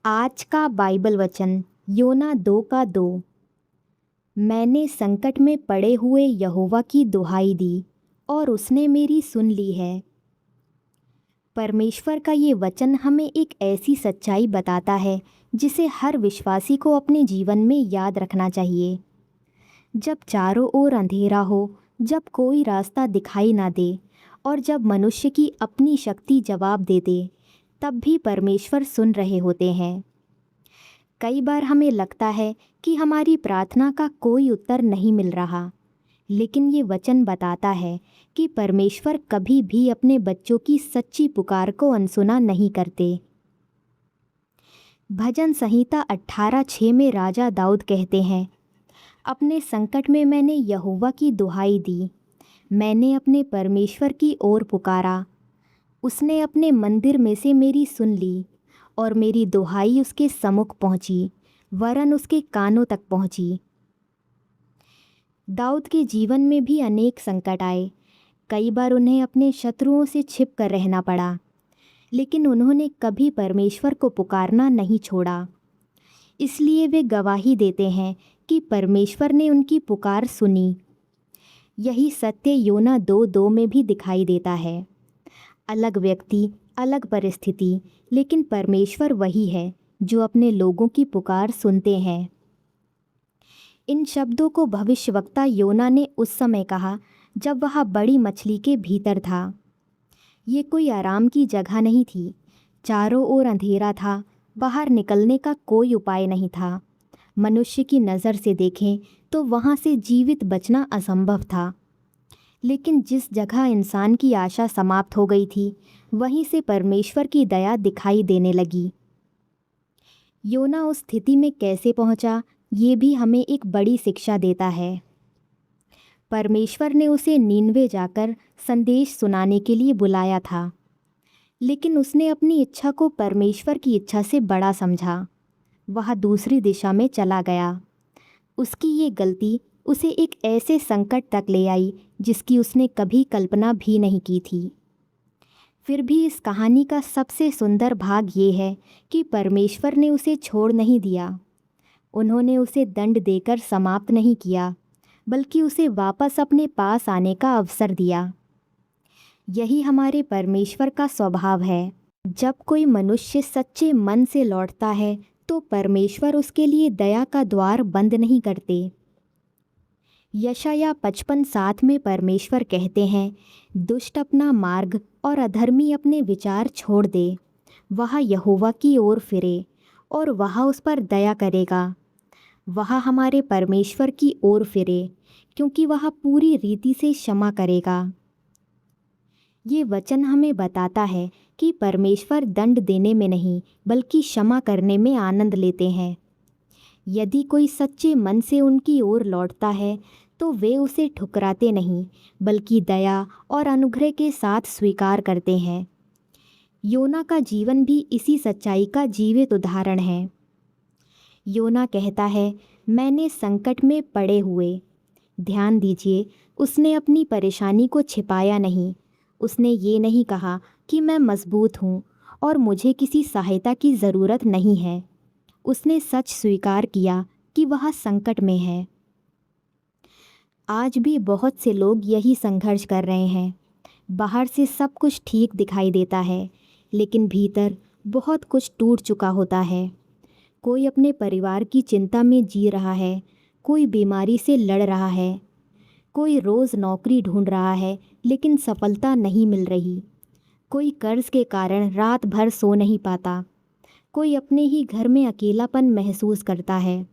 आज का बाइबल वचन योना 2 का 2। मैंने संकट में पड़े हुए यहोवा की दुहाई दी और उसने मेरी सुन ली है। परमेश्वर का ये वचन हमें एक ऐसी सच्चाई बताता है जिसे हर विश्वासी को अपने जीवन में याद रखना चाहिए। जब चारों ओर अंधेरा हो, जब कोई रास्ता दिखाई ना दे और जब मनुष्य की अपनी शक्ति जवाब दे दे, तब भी परमेश्वर सुन रहे होते हैं। कई बार हमें लगता है कि हमारी प्रार्थना का कोई उत्तर नहीं मिल रहा, लेकिन ये वचन बताता है कि परमेश्वर कभी भी अपने बच्चों की सच्ची पुकार को अनसुना नहीं करते। भजन संहिता 18:6 में राजा दाऊद कहते हैं, अपने संकट में मैंने यहोवा की दुहाई दी, मैंने अपने परमेश्वर की ओर पुकारा। उसने अपने मंदिर में से मेरी सुन ली और मेरी दुहाई उसके सम्मुख पहुंची, वरन उसके कानों तक पहुंची। दाऊद के जीवन में भी अनेक संकट आए। कई बार उन्हें अपने शत्रुओं से छिप कर रहना पड़ा, लेकिन उन्होंने कभी परमेश्वर को पुकारना नहीं छोड़ा। इसलिए वे गवाही देते हैं कि परमेश्वर ने उनकी पुकार सुनी। यही सत्य योना 2:2 में भी दिखाई देता है। अलग व्यक्ति, अलग परिस्थिति, लेकिन परमेश्वर वही है जो अपने लोगों की पुकार सुनते हैं। इन शब्दों को भविष्यवक्ता योना ने उस समय कहा जब वह बड़ी मछली के भीतर था। ये कोई आराम की जगह नहीं थी। चारों ओर अंधेरा था, बाहर निकलने का कोई उपाय नहीं था। मनुष्य की नज़र से देखें तो वहाँ से जीवित बचना असंभव था। लेकिन जिस जगह इंसान की आशा समाप्त हो गई थी, वहीं से परमेश्वर की दया दिखाई देने लगी। योना उस स्थिति में कैसे पहुंचा, ये भी हमें एक बड़ी शिक्षा देता है। परमेश्वर ने उसे नीनवे जाकर संदेश सुनाने के लिए बुलाया था, लेकिन उसने अपनी इच्छा को परमेश्वर की इच्छा से बड़ा समझा। वह दूसरी दिशा में चला गया। उसकी ये गलती उसे एक ऐसे संकट तक ले आई जिसकी उसने कभी कल्पना भी नहीं की थी। फिर भी इस कहानी का सबसे सुंदर भाग ये है कि परमेश्वर ने उसे छोड़ नहीं दिया। उन्होंने उसे दंड देकर समाप्त नहीं किया, बल्कि उसे वापस अपने पास आने का अवसर दिया। यही हमारे परमेश्वर का स्वभाव है। जब कोई मनुष्य सच्चे मन से लौटता है तो परमेश्वर उसके लिए दया का द्वार बंद नहीं करते। यशायाह 55:7 में परमेश्वर कहते हैं, दुष्ट अपना मार्ग और अधर्मी अपने विचार छोड़ दे, वह यहोवा की ओर फिरे और वह उस पर दया करेगा। वह हमारे परमेश्वर की ओर फिरे क्योंकि वह पूरी रीति से क्षमा करेगा। ये वचन हमें बताता है कि परमेश्वर दंड देने में नहीं बल्कि क्षमा करने में आनंद लेते हैं। यदि कोई सच्चे मन से उनकी ओर लौटता है तो वे उसे ठुकराते नहीं बल्कि दया और अनुग्रह के साथ स्वीकार करते हैं। योना का जीवन भी इसी सच्चाई का जीवित उदाहरण है। योना कहता है, मैंने संकट में पड़े हुए। ध्यान दीजिए, उसने अपनी परेशानी को छिपाया नहीं। उसने ये नहीं कहा कि मैं मजबूत हूँ और मुझे किसी सहायता की ज़रूरत नहीं है। उसने सच स्वीकार किया कि वह संकट में है। आज भी बहुत से लोग यही संघर्ष कर रहे हैं। बाहर से सब कुछ ठीक दिखाई देता है, लेकिन भीतर बहुत कुछ टूट चुका होता है। कोई अपने परिवार की चिंता में जी रहा है, कोई बीमारी से लड़ रहा है, कोई रोज़ नौकरी ढूंढ रहा है लेकिन सफलता नहीं मिल रही, कोई कर्ज के कारण रात भर सो नहीं पाता, कोई अपने ही घर में अकेलापन महसूस करता है।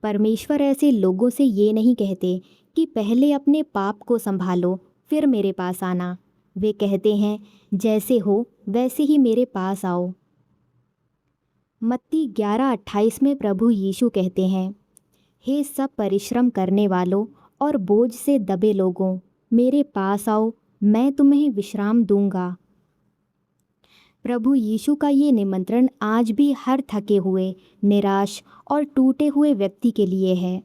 परमेश्वर ऐसे लोगों से ये नहीं कहते कि पहले अपने पाप को संभालो फिर मेरे पास आना। वे कहते हैं, जैसे हो वैसे ही मेरे पास आओ। मत्ती 11:28 में प्रभु यीशु कहते हैं, हे सब परिश्रम करने वालों और बोझ से दबे लोगों, मेरे पास आओ, मैं तुम्हें विश्राम दूंगा। प्रभु यीशु का ये निमंत्रण आज भी हर थके हुए, निराश और टूटे हुए व्यक्ति के लिए है।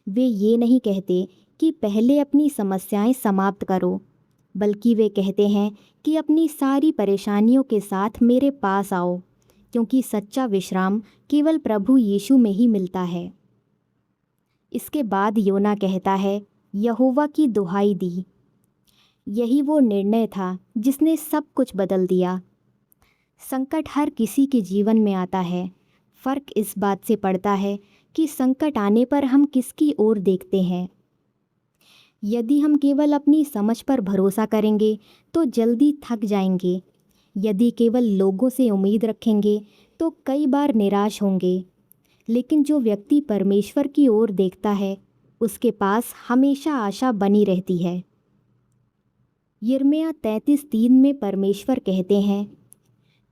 वे ये नहीं कहते कि पहले अपनी समस्याएं समाप्त करो, बल्कि वे कहते हैं कि अपनी सारी परेशानियों के साथ मेरे पास आओ। क्योंकि सच्चा विश्राम केवल प्रभु यीशु में ही मिलता है। इसके बाद योना कहता है, यहोवा की दुहाई दी। यही वो निर्णय था जिसने सब कुछ बदल दिया। संकट हर किसी के जीवन में आता है। फ़र्क इस बात से पड़ता है कि संकट आने पर हम किसकी ओर देखते हैं। यदि हम केवल अपनी समझ पर भरोसा करेंगे तो जल्दी थक जाएंगे। यदि केवल लोगों से उम्मीद रखेंगे तो कई बार निराश होंगे। लेकिन जो व्यक्ति परमेश्वर की ओर देखता है उसके पास हमेशा आशा बनी रहती है। यिर्मयाह 33:3 में परमेश्वर कहते हैं,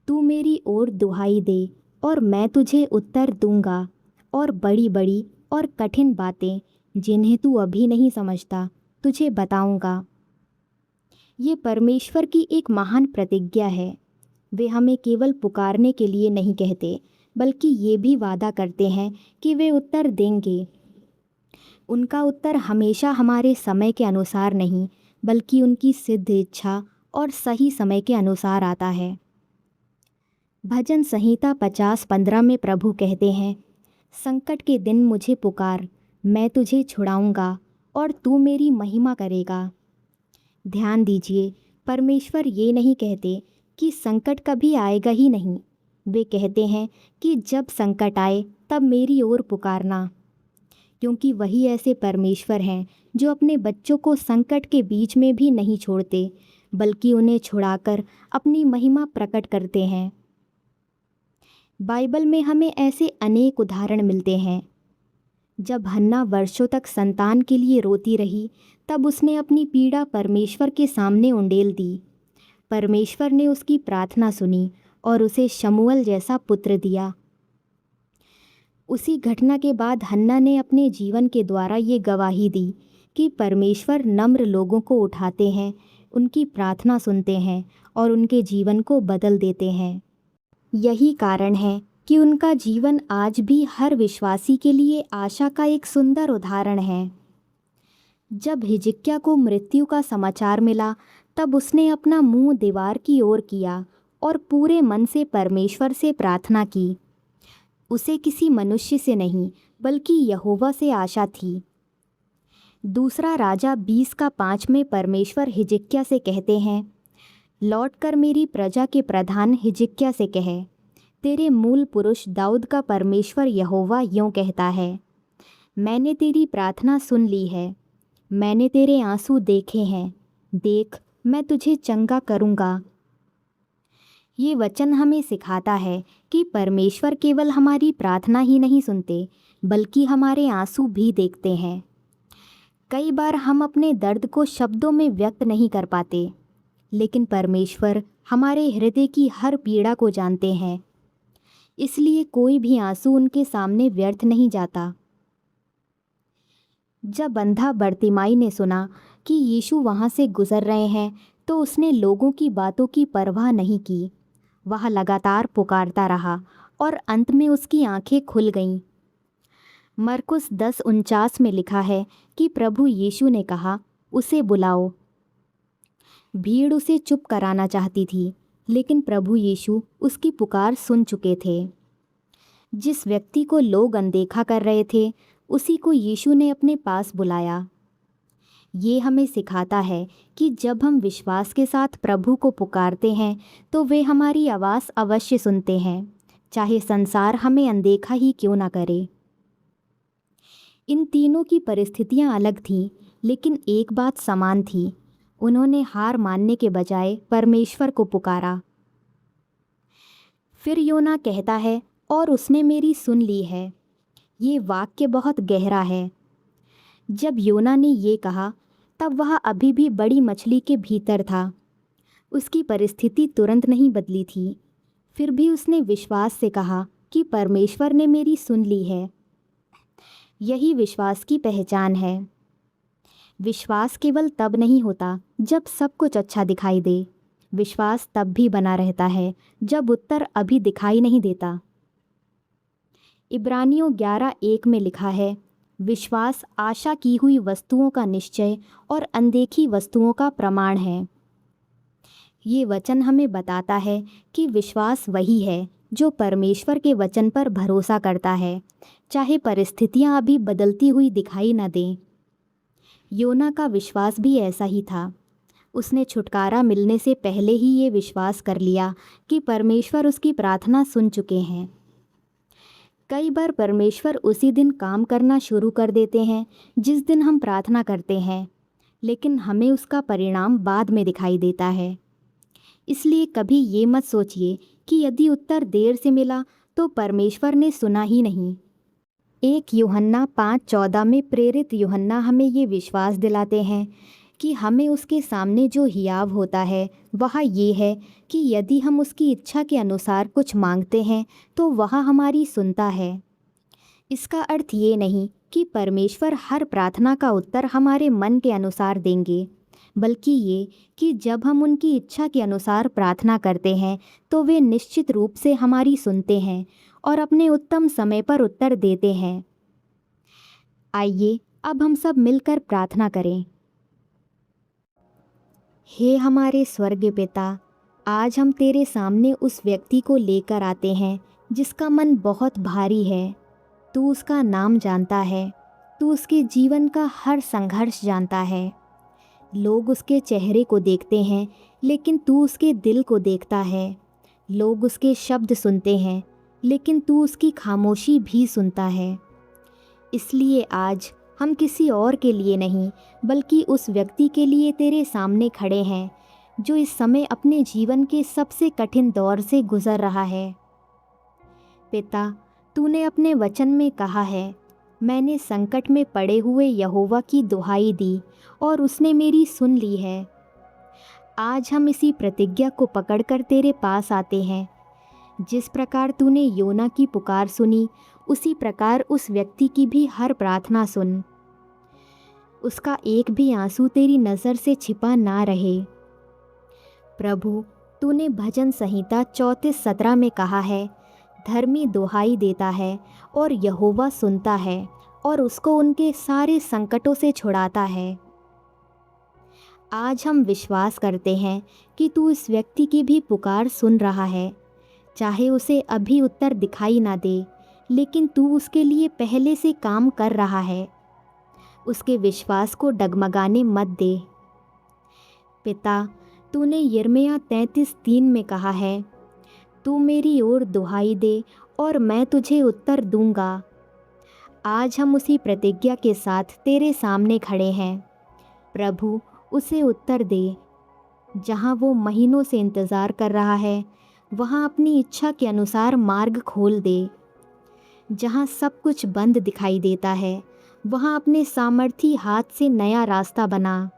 तू मेरी ओर दुहाई दे और मैं तुझे उत्तर दूंगा और बड़ी बड़ी और कठिन बातें जिन्हें तू अभी नहीं समझता तुझे बताऊंगा। ये परमेश्वर की एक महान प्रतिज्ञा है। वे हमें केवल पुकारने के लिए नहीं कहते, बल्कि ये भी वादा करते हैं कि वे उत्तर देंगे। उनका उत्तर हमेशा हमारे समय के अनुसार नहीं, बल्कि उनकी सिद्ध इच्छा और सही समय के अनुसार आता है। भजन संहिता 50:15 में प्रभु कहते हैं, संकट के दिन मुझे पुकार, मैं तुझे छुड़ाऊंगा और तू मेरी महिमा करेगा। ध्यान दीजिए, परमेश्वर ये नहीं कहते कि संकट कभी आएगा ही नहीं। वे कहते हैं कि जब संकट आए तब मेरी ओर पुकारना, क्योंकि वही ऐसे परमेश्वर हैं जो अपने बच्चों को संकट के बीच में भी नहीं छोड़ते, बल्कि उन्हें छुड़ाकर अपनी महिमा प्रकट करते हैं। बाइबल में हमें ऐसे अनेक उदाहरण मिलते हैं। जब हन्ना वर्षों तक संतान के लिए रोती रही, तब उसने अपनी पीड़ा परमेश्वर के सामने उंडेल दी। परमेश्वर ने उसकी प्रार्थना सुनी और उसे शमूएल जैसा पुत्र दिया। उसी घटना के बाद हन्ना ने अपने जीवन के द्वारा ये गवाही दी कि परमेश्वर नम्र लोगों को उठाते हैं, उनकी प्रार्थना सुनते हैं और उनके जीवन को बदल देते हैं। यही कारण है कि उनका जीवन आज भी हर विश्वासी के लिए आशा का एक सुंदर उदाहरण है। जब हिजकिय्याह को मृत्यु का समाचार मिला, तब उसने अपना मुंह दीवार की ओर किया और पूरे मन से परमेश्वर से प्रार्थना की। उसे किसी मनुष्य से नहीं, बल्कि यहोवा से आशा थी। दूसरा राजा 20:5 में परमेश्वर हिजकिय्याह से कहते हैं, लौटकर मेरी प्रजा के प्रधान हिजकिय्याह से कहे, तेरे मूल पुरुष दाऊद का परमेश्वर यहोवा यूँ कहता है, मैंने तेरी प्रार्थना सुन ली है, मैंने तेरे आंसू देखे हैं, देख मैं तुझे चंगा करूँगा। ये वचन हमें सिखाता है कि परमेश्वर केवल हमारी प्रार्थना ही नहीं सुनते, बल्कि हमारे आंसू भी देखते हैं। कई बार हम अपने दर्द को शब्दों में व्यक्त नहीं कर पाते, लेकिन परमेश्वर हमारे हृदय की हर पीड़ा को जानते हैं। इसलिए कोई भी आंसू उनके सामने व्यर्थ नहीं जाता। जब अंधा बरतिमाई ने सुना कि यीशु वहाँ से गुजर रहे हैं, तो उसने लोगों की बातों की परवाह नहीं की। वह लगातार पुकारता रहा और अंत में उसकी आंखें खुल गईं। मरकुस 10:49 में लिखा है कि प्रभु यीशु ने कहा, उसे बुलाओ। भीड़ उसे चुप कराना चाहती थी, लेकिन प्रभु यीशु उसकी पुकार सुन चुके थे। जिस व्यक्ति को लोग अनदेखा कर रहे थे, उसी को यीशु ने अपने पास बुलाया। ये हमें सिखाता है कि जब हम विश्वास के साथ प्रभु को पुकारते हैं, तो वे हमारी आवाज़ अवश्य सुनते हैं, चाहे संसार हमें अनदेखा ही क्यों ना करे। इन तीनों की परिस्थितियां अलग थीं, लेकिन एक बात समान थी। उन्होंने हार मानने के बजाय परमेश्वर को पुकारा। फिर योना कहता है, और उसने मेरी सुन ली है। ये वाक्य बहुत गहरा है। जब योना ने ये कहा, तब वह अभी भी बड़ी मछली के भीतर था। उसकी परिस्थिति तुरंत नहीं बदली थी। फिर भी उसने विश्वास से कहा कि परमेश्वर ने मेरी सुन ली है। यही विश्वास की पहचान है। विश्वास केवल तब नहीं होता जब सब कुछ अच्छा दिखाई दे। विश्वास तब भी बना रहता है जब उत्तर अभी दिखाई नहीं देता। इब्रानियों 11:1 में लिखा है, विश्वास आशा की हुई वस्तुओं का निश्चय और अनदेखी वस्तुओं का प्रमाण है। ये वचन हमें बताता है कि विश्वास वही है जो परमेश्वर के वचन पर भरोसा करता है, चाहे परिस्थितियां अभी बदलती हुई दिखाई न दें। योना का विश्वास भी ऐसा ही था। उसने छुटकारा मिलने से पहले ही ये विश्वास कर लिया कि परमेश्वर उसकी प्रार्थना सुन चुके हैं। कई बार परमेश्वर उसी दिन काम करना शुरू कर देते हैं जिस दिन हम प्रार्थना करते हैं, लेकिन हमें उसका परिणाम बाद में दिखाई देता है। इसलिए कभी ये मत सोचिए कि यदि उत्तर देर से मिला तो परमेश्वर ने सुना ही नहीं। 1 यूहन्ना 5:14 में प्रेरित यूहन्ना हमें ये विश्वास दिलाते हैं कि हमें उसके सामने जो हियाव होता है वह ये है कि यदि हम उसकी इच्छा के अनुसार कुछ मांगते हैं तो वह हमारी सुनता है। इसका अर्थ ये नहीं कि परमेश्वर हर प्रार्थना का उत्तर हमारे मन के अनुसार देंगे, बल्कि ये कि जब हम उनकी इच्छा के अनुसार प्रार्थना करते हैं तो वे निश्चित रूप से हमारी सुनते हैं और अपने उत्तम समय पर उत्तर देते हैं। आइए अब हम सब मिलकर प्रार्थना करें। हे हमारे स्वर्गीय पिता, आज हम तेरे सामने उस व्यक्ति को लेकर आते हैं जिसका मन बहुत भारी है। तू उसका नाम जानता है, तू उसके जीवन का हर संघर्ष जानता है। लोग उसके चेहरे को देखते हैं, लेकिन तू उसके दिल को देखता है। लोग उसके शब्द सुनते हैं, लेकिन तू उसकी खामोशी भी सुनता है। इसलिए आज हम किसी और के लिए नहीं, बल्कि उस व्यक्ति के लिए तेरे सामने खड़े हैं जो इस समय अपने जीवन के सबसे कठिन दौर से गुजर रहा है। पिता, तूने अपने वचन में कहा है, मैंने संकट में पड़े हुए यहोवा की दुहाई दी और उसने मेरी सुन ली है। आज हम इसी प्रतिज्ञा को पकड़कर तेरे पास आते हैं। जिस प्रकार तूने योना की पुकार सुनी, उसी प्रकार उस व्यक्ति की भी हर प्रार्थना सुन। उसका एक भी आंसू तेरी नज़र से छिपा ना रहे। प्रभु, तूने भजन संहिता 34:17 में कहा है, धर्मी दुहाई देता है और यहोवा सुनता है और उसको उनके सारे संकटों से छुड़ाता है। आज हम विश्वास करते हैं कि तू इस व्यक्ति की भी पुकार सुन रहा है, चाहे उसे अभी उत्तर दिखाई ना दे, लेकिन तू उसके लिए पहले से काम कर रहा है। उसके विश्वास को डगमगाने मत दे। पिता, तूने यिर्मयाह 33:3 में कहा है, तू मेरी ओर दुहाई दे और मैं तुझे उत्तर दूंगा। आज हम उसी प्रतिज्ञा के साथ तेरे सामने खड़े हैं। प्रभु, उसे उत्तर दे। जहाँ वो महीनों से इंतज़ार कर रहा है, वहाँ अपनी इच्छा के अनुसार मार्ग खोल दे। जहाँ सब कुछ बंद दिखाई देता है, वहाँ अपने सामर्थी हाथ से नया रास्ता बना।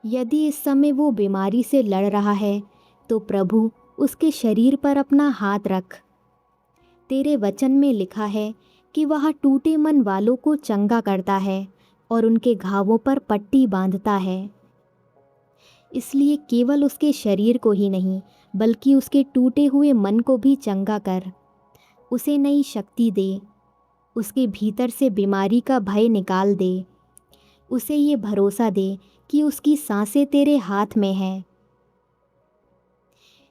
यदि इस समय वो बीमारी से लड़ रहा है, तो प्रभु उसके शरीर पर अपना हाथ रख। तेरे वचन में लिखा है कि वह टूटे मन वालों को चंगा करता है और उनके घावों पर पट्टी बांधता है। इसलिए केवल उसके शरीर को ही नहीं, बल्कि उसके टूटे हुए मन को भी चंगा कर। उसे नई शक्ति दे। उसके भीतर से बीमारी का भय निकाल दे। उसे ये भरोसा दे कि उसकी सांसें तेरे हाथ में हैं।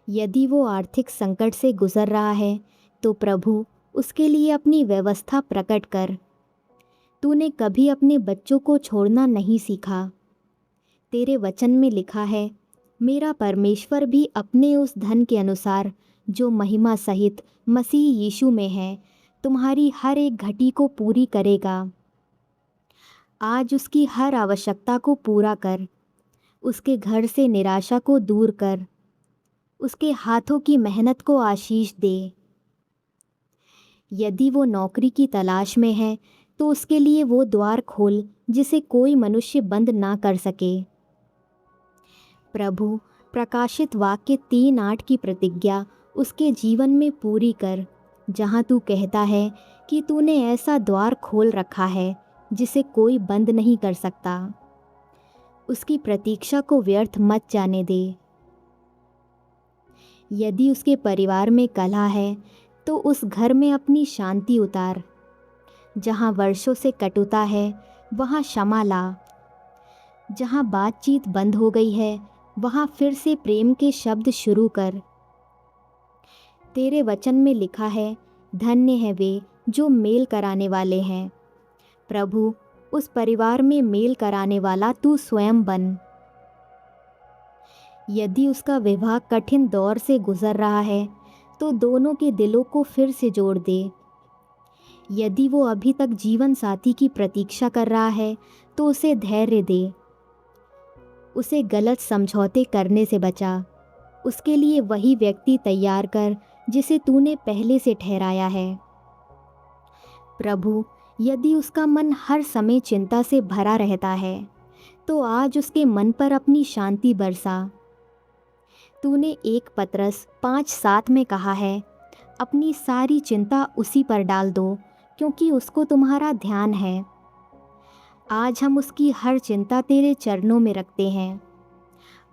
यदि वो आर्थिक संकट से गुजर रहा है, तो प्रभु उसके लिए अपनी व्यवस्था प्रकट कर। तूने कभी अपने बच्चों को छोड़ना नहीं सीखा। तेरे वचन में लिखा है, मेरा परमेश्वर भी अपने उस धन के अनुसार जो महिमा सहित मसीह यीशु में है, तुम्हारी हर एक घटी को पूरी करेगा। आज उसकी हर आवश्यकता को पूरा कर। उसके घर से निराशा को दूर कर। उसके हाथों की मेहनत को आशीष दे। यदि वो नौकरी की तलाश में है, तो उसके लिए वो द्वार खोल जिसे कोई मनुष्य बंद ना कर सके। प्रभु, प्रकाशित वाक्य 3:8 की प्रतिज्ञा उसके जीवन में पूरी कर, जहाँ तू कहता है कि तूने ऐसा द्वार खोल रखा है जिसे कोई बंद नहीं कर सकता। उसकी प्रतीक्षा को व्यर्थ मत जाने दे। यदि उसके परिवार में कलह है, तो उस घर में अपनी शांति उतार। जहाँ वर्षों से कटुता है, वहाँ क्षमा ला। जहाँ बातचीत बंद हो गई है, वहाँ फिर से प्रेम के शब्द शुरू कर। तेरे वचन में लिखा है, धन्य है वे जो मेल कराने वाले हैं। प्रभु, उस परिवार में मेल कराने वाला तू स्वयं बन। यदि उसका विवाह कठिन दौर से गुजर रहा है तो दोनों के दिलों को फिर से जोड़ दे। यदि वो अभी तक जीवन साथी की प्रतीक्षा कर रहा है तो उसे धैर्य दे। उसे गलत समझौते करने से बचा। उसके लिए वही व्यक्ति तैयार कर जिसे तूने पहले से ठहराया है। प्रभु, यदि उसका मन हर समय चिंता से भरा रहता है तो आज उसके मन पर अपनी शांति बरसा। तूने 1 पतरस 5:7 में कहा है, अपनी सारी चिंता उसी पर डाल दो क्योंकि उसको तुम्हारा ध्यान है। आज हम उसकी हर चिंता तेरे चरणों में रखते हैं।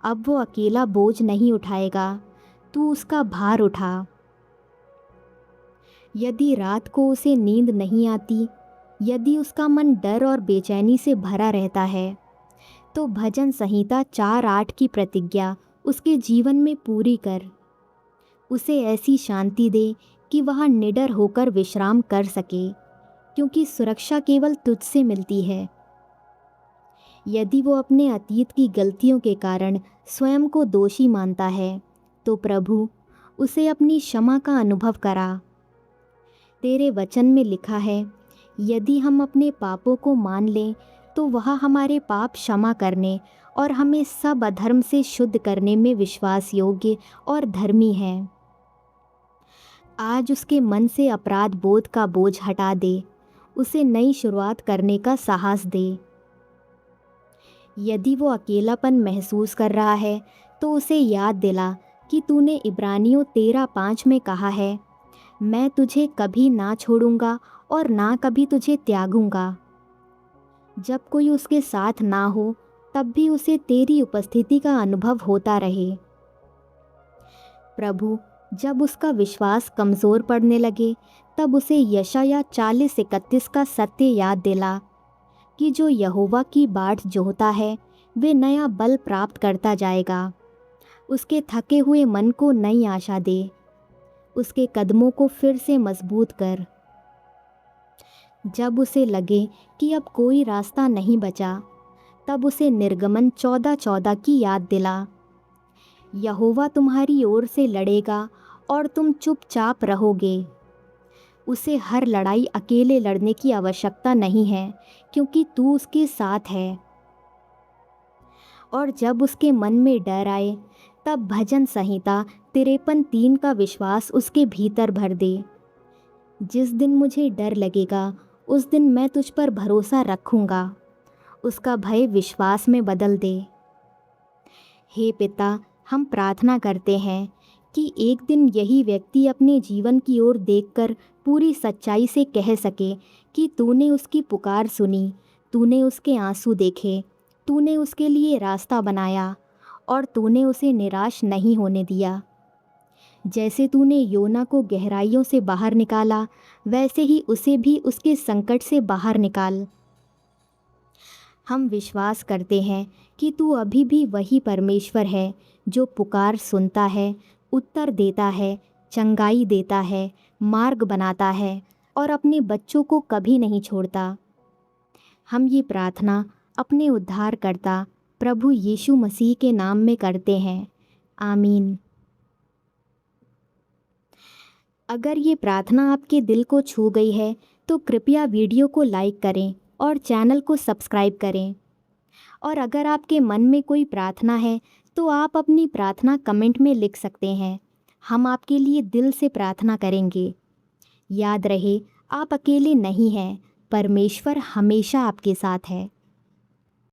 अब वो अकेला बोझ नहीं उठाएगा, तू उसका भार उठा। यदि रात को उसे नींद नहीं आती, यदि उसका मन डर और बेचैनी से भरा रहता है, तो भजन संहिता 4:8 की प्रतिज्ञा उसके जीवन में पूरी कर। उसे ऐसी शांति दे कि वह निडर होकर विश्राम कर सके, क्योंकि सुरक्षा केवल तुझसे मिलती है। यदि वो अपने अतीत की गलतियों के कारण स्वयं को दोषी मानता है, तो प्रभु उसे अपनी क्षमा का अनुभव करा। तेरे वचन में लिखा है, यदि हम अपने पापों को मान लें तो वह हमारे पाप क्षमा करने और हमें सब अधर्म से शुद्ध करने में विश्वास योग्य और धर्मी है। आज उसके मन से अपराध बोध का बोझ हटा दे, उसे नई शुरुआत करने का साहस दे। यदि वो अकेलापन महसूस कर रहा है तो उसे याद दिला कि तूने इब्रानियों 13:5 में कहा है, मैं तुझे कभी ना छोड़ूंगा और ना कभी तुझे त्यागूंगा। जब कोई उसके साथ ना हो तब भी उसे तेरी उपस्थिति का अनुभव होता रहे। प्रभु, जब उसका विश्वास कमज़ोर पड़ने लगे तब उसे यशायाह 40:31 का सत्य याद दिला कि जो यहोवा की बाट जोहता है वे नया बल प्राप्त करता जाएगा। उसके थके हुए मन को नई आशा दे, उसके कदमों को फिर से मजबूत कर। जब उसे लगे कि अब कोई रास्ता नहीं बचा, तब उसे निर्गमन 14:14 की याद दिला। यहोवा तुम्हारी ओर से लड़ेगा और तुम चुपचाप रहोगे। उसे हर लड़ाई अकेले लड़ने की आवश्यकता नहीं है, क्योंकि तू उसके साथ है। और जब उसके मन में डर आए तब भजन संहिता 53:3 का विश्वास उसके भीतर भर दे। जिस दिन मुझे डर लगेगा उस दिन मैं तुझ पर भरोसा रखूँगा। उसका भय विश्वास में बदल दे। हे पिता, हम प्रार्थना करते हैं कि एक दिन यही व्यक्ति अपने जीवन की ओर देखकर पूरी सच्चाई से कह सके कि तूने उसकी पुकार सुनी, तूने उसके आंसू देखे, तूने उसके लिए रास्ता बनाया और तूने उसे निराश नहीं होने दिया। जैसे तूने योना को गहराइयों से बाहर निकाला, वैसे ही उसे भी उसके संकट से बाहर निकाल। हम विश्वास करते हैं कि तू अभी भी वही परमेश्वर है जो पुकार सुनता है, उत्तर देता है, चंगाई देता है, मार्ग बनाता है और अपने बच्चों को कभी नहीं छोड़ता। हम ये प्रार्थना अपने उद्धारकर्ता प्रभु यीशु मसीह के नाम में करते हैं। आमीन। अगर ये प्रार्थना आपके दिल को छू गई है तो कृपया वीडियो को लाइक करें और चैनल को सब्सक्राइब करें। और अगर आपके मन में कोई प्रार्थना है तो आप अपनी प्रार्थना कमेंट में लिख सकते हैं। हम आपके लिए दिल से प्रार्थना करेंगे। याद रहे, आप अकेले नहीं हैं, परमेश्वर हमेशा आपके साथ है।